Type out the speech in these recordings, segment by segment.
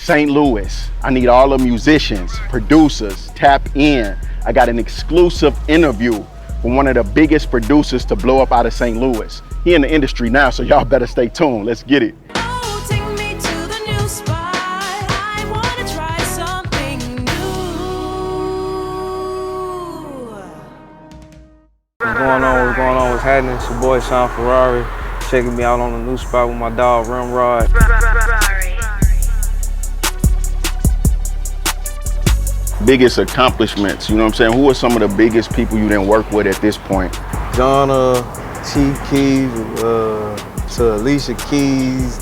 St. Louis. I need all the musicians, producers, tap in. I got an exclusive interview from one of the biggest producers to blow up out of St. Louis. He in the industry now, so y'all better stay tuned. Let's get it. Oh, take me to the new spot. I wanna try something new. What's going on? What's going on? What's happening? It's your boy Shawn Ferrari. Checking me out on the new spot with my dog Remrod. Rari. Biggest accomplishments, you know what I'm saying? Who are some of the biggest people you didn't work with at this point? Gunna, Keys, to Alicia Keys,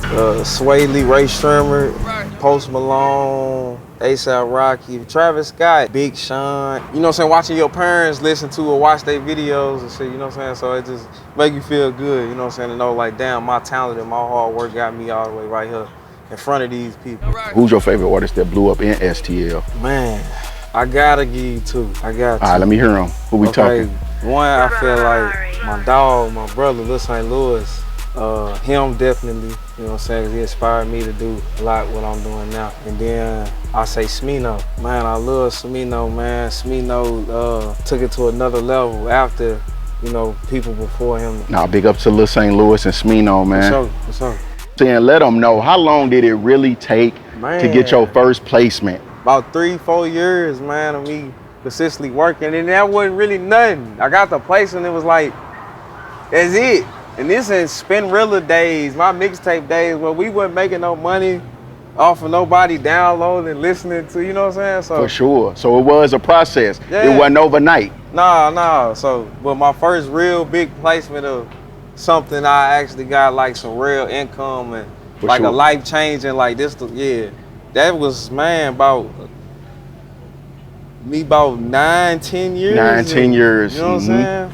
Sway Lee, Ray Shermer, Post Malone, ASAP Rocky, Travis Scott, Big Sean. You know what I'm saying? Watching your parents listen to or watch their videos and shit, you know what I'm saying? So it just make you feel good, you know what I'm saying? To know like, damn, my talent and my hard work got me all the way right here in front of these people. Who's your favorite artist that blew up in STL? Man, I gotta give you two. I got to. All right, let me hear them. Who we talking? One, I feel like my dog, my brother, Lil St. Louis. Him definitely, you know what I'm saying, 'cause he inspired me to do a lot what I'm doing now. And then I say Smino. Man, I love Smino, man. Smino took it to another level after, you know, people before him. Nah, big up to Lil St. Louis and Smino, man. For sure. Saying, let them know, how long did it really take to get your first placement? About 3-4 years, man, of me consistently working, and that wasn't really nothing. I got the place and it was like, that's it. And this is Spinrilla days, my mixtape days, where we wasn't making no money off of nobody downloading, listening to, you know what I'm saying? So For sure. So it was a process. Yeah. It wasn't overnight. Nah. So, but my first real big placement of something, I actually got like some real income and For like sure. a life changing like this. Yeah, that was, man, about 9-10 years. 9-10 years. You know what I'm saying?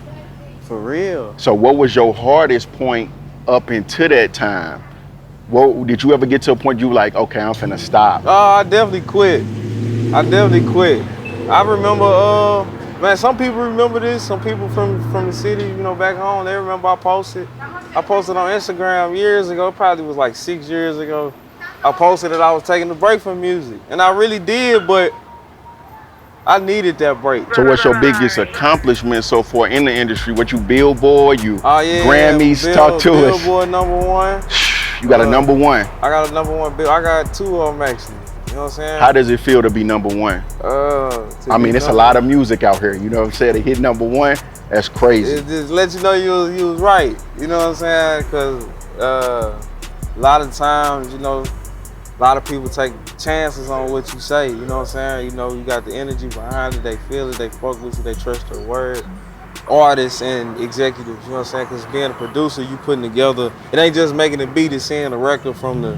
For real. So what was your hardest point up until that time? What, did you ever get to a point you were like, okay, I'm finna stop? Oh, I definitely quit. I remember, man, some people remember this. Some people from the city, you know, back home, they remember I posted on Instagram years ago, probably was like 6 years ago. I posted that I was taking a break from music. And I really did, but I needed that break. So what's your biggest accomplishment so far in the industry? What you Billboard, you Grammys, talk to us. Billboard #1. You got a #1. I got a #1 bill. I got 2 of them actually. You know what I'm saying? How does it feel to be #1? I mean, it's a lot of music out here. You know what I'm saying? To hit #1, that's crazy. It just lets you know you was right. You know what I'm saying? Because a lot of times, you know, a lot of people take chances on what you say, you know what I'm saying? You know, you got the energy behind it, they feel it, they fuck with you, they trust your word. Artists and executives, you know what I'm saying? Because being a producer, you putting together, it ain't just making a beat, it's seeing the record from the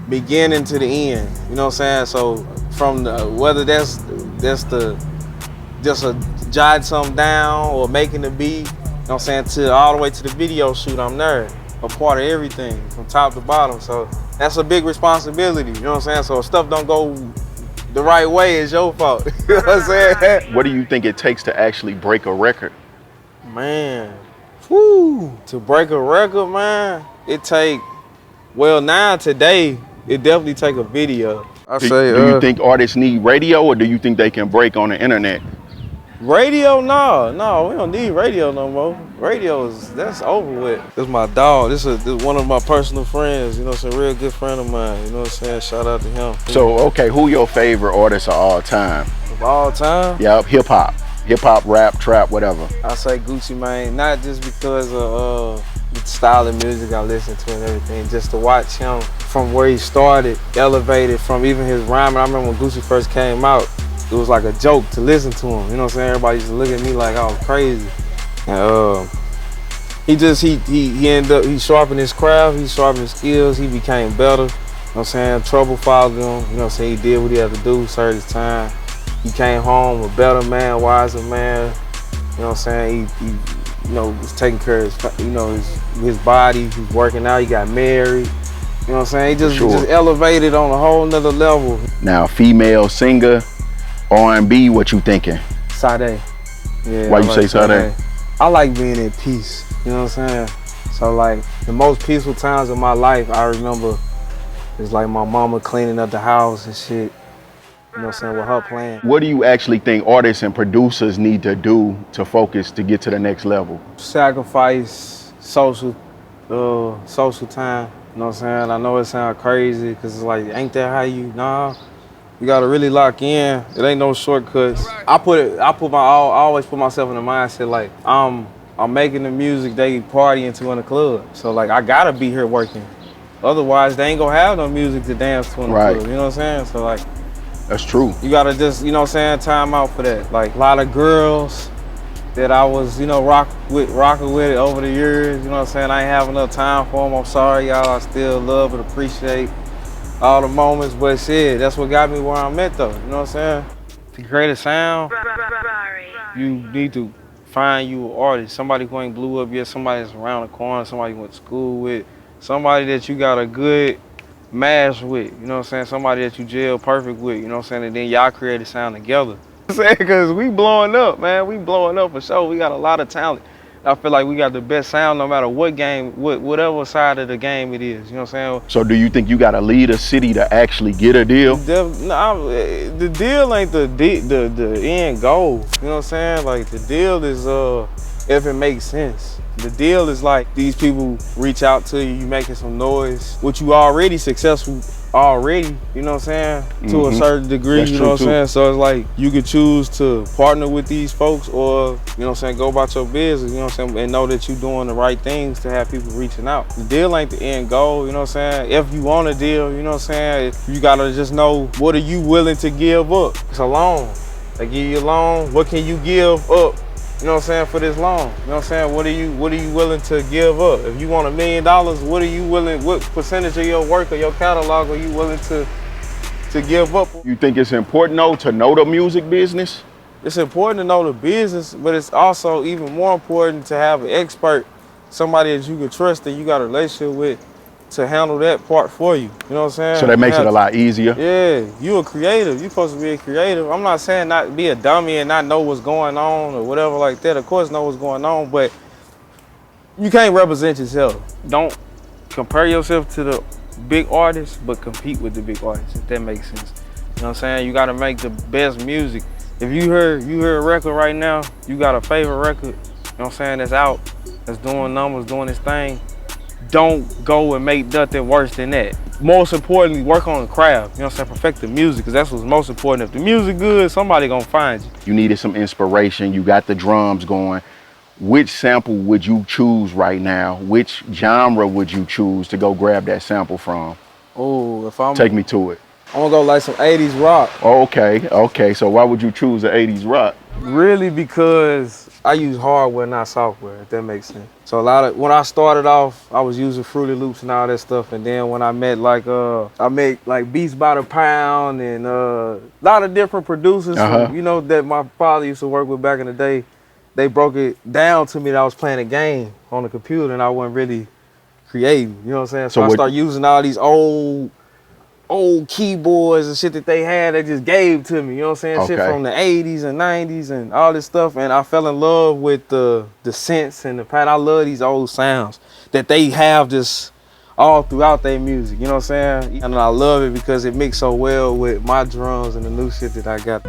beginning to the end, you know what I'm saying? So from the, whether that's just jotting something down or making the beat, you know what I'm saying, to all the way to the video shoot, I'm there, a part of everything from top to bottom. So that's a big responsibility, you know what I'm saying? So if stuff don't go the right way, it's your fault, you know what I'm saying? What do you think it takes to actually break a record? Man, whoo, to break a record, man, it take, well now today, it definitely take a video. Do you think artists need radio, or do you think they can break on the internet? Radio? No, we don't need radio no more. Radio that's over with. This is my dog. This is one of my personal friends, you know what I'm saying? Real good friend of mine, you know what I'm saying? Shout out to him. So, okay, who your favorite artists of all time? Of all time? Yep, hip hop, rap, trap, whatever. I say Gucci Mane, not just because of the style of music I listen to and everything, just to watch him from where he started, elevated from even his rhyming. I remember when Gucci first came out, it was like a joke to listen to him. You know what I'm saying? Everybody used to look at me like I was crazy. And he ended up, he sharpened his craft, he sharpened his skills, he became better. You know what I'm saying? Trouble followed him. You know what I'm saying? He did what he had to do, served his time. He came home a better man, wiser man. You know what I'm saying? He you know, was taking care of his, you know, his body. He's working out. He got married. You know what I'm saying? He just elevated on a whole nother level. Now, female singer, R&B, what you thinking? Sade. Yeah. Why you say Sade? I like being in peace. You know what I'm saying? So like the most peaceful times of my life, I remember It's like my mama cleaning up the house and shit. You know what I'm saying, with her playing. What do you actually think artists and producers need to do to focus to get to the next level? Sacrifice social time. You know what I'm saying? I know it sounds crazy because it's like, ain't that how you, nah. You gotta really lock in. It ain't no shortcuts. I always put myself in the mindset like, I'm making the music they partying to in the club. So like, I gotta be here working. Otherwise, they ain't gonna have no music to dance to in the club. You know what I'm saying? So like, that's true. you gotta just, you know what I'm saying, time out for that. Like a lot of girls that I was, you know, rocking with over the years, you know what I'm saying? I ain't have enough time for them. I'm sorry, y'all. I still love and appreciate all the moments, but shit, that's what got me where I'm at though, you know what I'm saying? To create a sound, you need to find you an artist, somebody who ain't blew up yet, somebody that's around the corner, somebody you went to school with, somebody that you got a good mash with, you know what I'm saying? Somebody that you gel perfect with, you know what I'm saying? And then y'all create a sound together. You know what I'm saying? Because we blowing up, man. We blowing up for sure. We got a lot of talent. I feel like we got the best sound no matter what game, whatever side of the game it is, you know what I'm saying? So do you think you gotta lead a city to actually get a deal? The deal ain't the end goal, you know what I'm saying? Like the deal is if it makes sense. The deal is like these people reach out to you, you making some noise, which you already successful already, you know what I'm saying? To a certain degree, That's you true know what I'm too. saying? So it's like you could choose to partner with these folks or, you know what I'm saying, go about your business, you know what I'm saying, and know that you're doing the right things to have people reaching out. The deal ain't the end goal, you know what I'm saying? If you want a deal, you know what I'm saying, you gotta just know what are you willing to give up. It's a loan. They give you a loan, what can you give up? You know what I'm saying, for this loan. You know what I'm saying? What are you willing to give up? If you want $1 million, what percentage of your work or your catalog are you willing to give up? You think it's important though to know the music business? It's important to know the business, but it's also even more important to have an expert, somebody that you can trust that you got a relationship with to handle that part for you. You know what I'm saying? So that makes it a lot easier. Yeah, you a creative. You supposed to be a creative. I'm not saying not be a dummy and not know what's going on or whatever like that. Of course know what's going on, but you can't represent yourself. Don't compare yourself to the big artists, but compete with the big artists, if that makes sense. You know what I'm saying? You gotta make the best music. If you hear a record right now, you got a favorite record, you know what I'm saying, that's out, that's doing numbers, doing its thing, don't go and make nothing worse than that. Most importantly, work on the craft, you know what I'm saying, perfect the music, because that's what's most important. If the music good, somebody gonna find you. You needed some inspiration, you got the drums going. Which sample would you choose right now? Which genre would you choose to go grab that sample from? Oh, if I'm Take me to it. I'm gonna go like some 80s rock. Okay, so why would you choose the 80s rock? Really because I use hardware, not software, if that makes sense. So when I started off, I was using Fruity Loops and all that stuff, and then when I met I make like Beats by the Pound and a lot of different producers, you know, that my father used to work with back in the day. They broke it down to me that I was playing a game on the computer and I wasn't really creating, you know what I'm saying? So I started using all these old keyboards and shit that they had, they just gave to me, you know what I'm saying? Shit from the 80s and 90s and all this stuff. And I fell in love with the synths and the pattern. I love these old sounds that they have just all throughout their music, you know what I'm saying? And I love it because it mixed so well with my drums and the new shit that I got.